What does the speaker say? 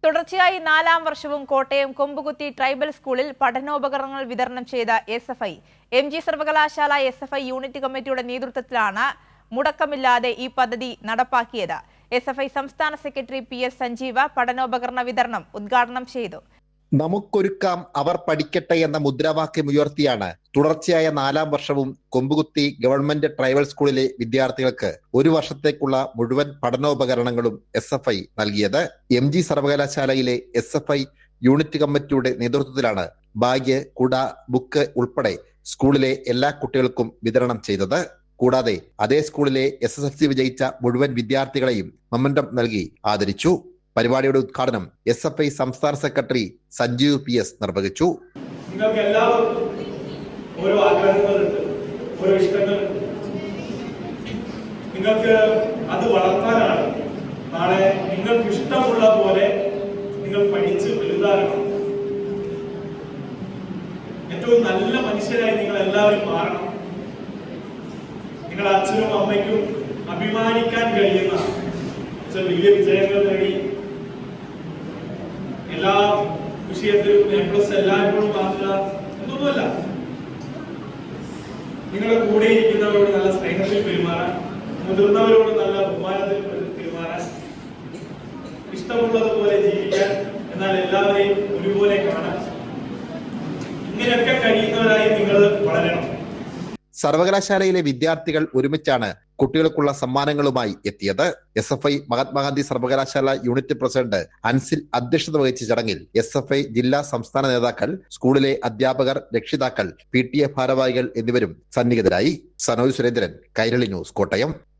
തുടർച്ചയായി 4-ാം വർഷവും കോട്ടയം കൊമ്പുകുത്തി ട്രൈബൽ സ്കൂളിൽ പഠനോപകരണങ്ങൾ വിതരണം ചെയ്ത എസ്എഫ്ഐ എംജി സർവകലാശാല എസ്എഫ്ഐ യൂണിറ്റ് കമ്മിറ്റിയുടെ നേതൃത്വത്തിലാണ് മുടക്കമില്ലാതെ ഈ പദ്ധതി നടപ്പാക്കിയത്. എസ്എഫ്ഐ സംസ്ഥാന സെക്രട്ടറി പി.എസ്. സഞ്ജീവ പഠനോപകരണ വിതരണം ഉദ്ഘാടനം ചെയ്തു. നമുക്കൊരുക്കാം അവർ പഠിക്കട്ടെ എന്ന മുദ്രാവാക്യം ഉയർത്തിയാണ് തുടർച്ചയായ 4-ാം വർഷവും കൊമ്പുകുത്തി ഗവൺമെന്റ് ട്രൈബൽ സ്കൂളിലെ വിദ്യാർത്ഥികൾക്ക് ഒരു വർഷത്തേക്കുള്ള മുഴുവൻ പഠനോപകരണങ്ങളും എസ്എഫ്ഐ നൽകിയത്. എംജി സർവകലാശാലയിലെ എസ്എഫ്ഐ യൂണിറ്റ് കമ്മിറ്റിയുടെ നേതൃത്വത്തിലാണ് ബാഗ്, കുട, ബുക്ക് ഉൾപ്പെടെ സ്കൂളിലെ എല്ലാ കുട്ടികൾക്കും വിതരണം ചെയ്തത്. കൂടാതെ അതേ സ്കൂളിലെ SSLC വിജയിച്ച മുഴുവൻ വിദ്യാർത്ഥികളെയും മൊമെന്റം നൽകി ആദരിച്ചു. പരിപാടിയുടെ ഉദ്ഘാടനം എസ്എഫ്ഐ സംസ്ഥാന സെക്രട്ടറി സഞ്ജീവ് PS നിർവഹിച്ചു. നിങ്ങൾക്ക് എല്ലാവർക്കും ഓരോ ആഗ്രഹങ്ങളുണ്ട്, ഓരോ ഇഷ്ടങ്ങളുണ്ട്. നിങ്ങൾക്ക് അത് വളർത്താനാണ്. നാളെ നിങ്ങൾക്ക് ഇഷ്ടമുള്ള പോലെ നിങ്ങൾ പഠിച്ച് വലുതാകണം. ഏറ്റവും നല്ല മനുഷ്യരായി നിങ്ങൾ എല്ലാവരും മാറണം. നിങ്ങളുടെ അച്ഛനും അമ്മയ്ക്കും അഭിമാനിക്കാൻ കഴിയുന്ന വലിയ വിജയങ്ങൾ നേടി എല്ലാ വിഷയത്തിലും A+ എല്ലായ്പ്പോഴും വാങ്ങുക എന്നൊന്നുമല്ല. നിങ്ങളുടെ കൂടെ ഇരിക്കുന്നവരോട് നല്ല സ്നേഹത്തിൽ പെരുമാറാൻ, മുതിർന്നവരോട് നല്ല ബഹുമാനത്തിൽ പെരുമാറാൻ, ഇഷ്ടമുള്ളതുപോലെ ജീവിക്കാൻ, എന്നാൽ എല്ലാവരെയും ഒരുപോലെ കാണാൻ, ഇങ്ങനെയൊക്കെ കഴിയുന്നവരായി നിങ്ങൾ വളരണം. സർവകലാശാലയിലെ വിദ്യാർത്ഥികൾ ഒരുമിച്ചാണ് കുട്ടികൾക്കുള്ള സമ്മാനങ്ങളുമായി എത്തിയത്. എസ്എഫ്ഐ മഹാത്മാഗാന്ധി സർവകലാശാല യൂണിറ്റ് പ്രസിഡന്റ് അൻസിൽ അധ്യക്ഷത വഹിച്ച ചടങ്ങിൽ എസ്എഫ്ഐ ജില്ലാ സംസ്ഥാന നേതാക്കൾ, സ്കൂളിലെ അധ്യാപകർ, രക്ഷിതാക്കൾ, PTA ഭാരവാഹികൾ എന്നിവരും സന്നിഹിതരായി. സനോജ് സുരേന്ദ്രൻ, കൈരളി ന്യൂസ്, കോട്ടയം.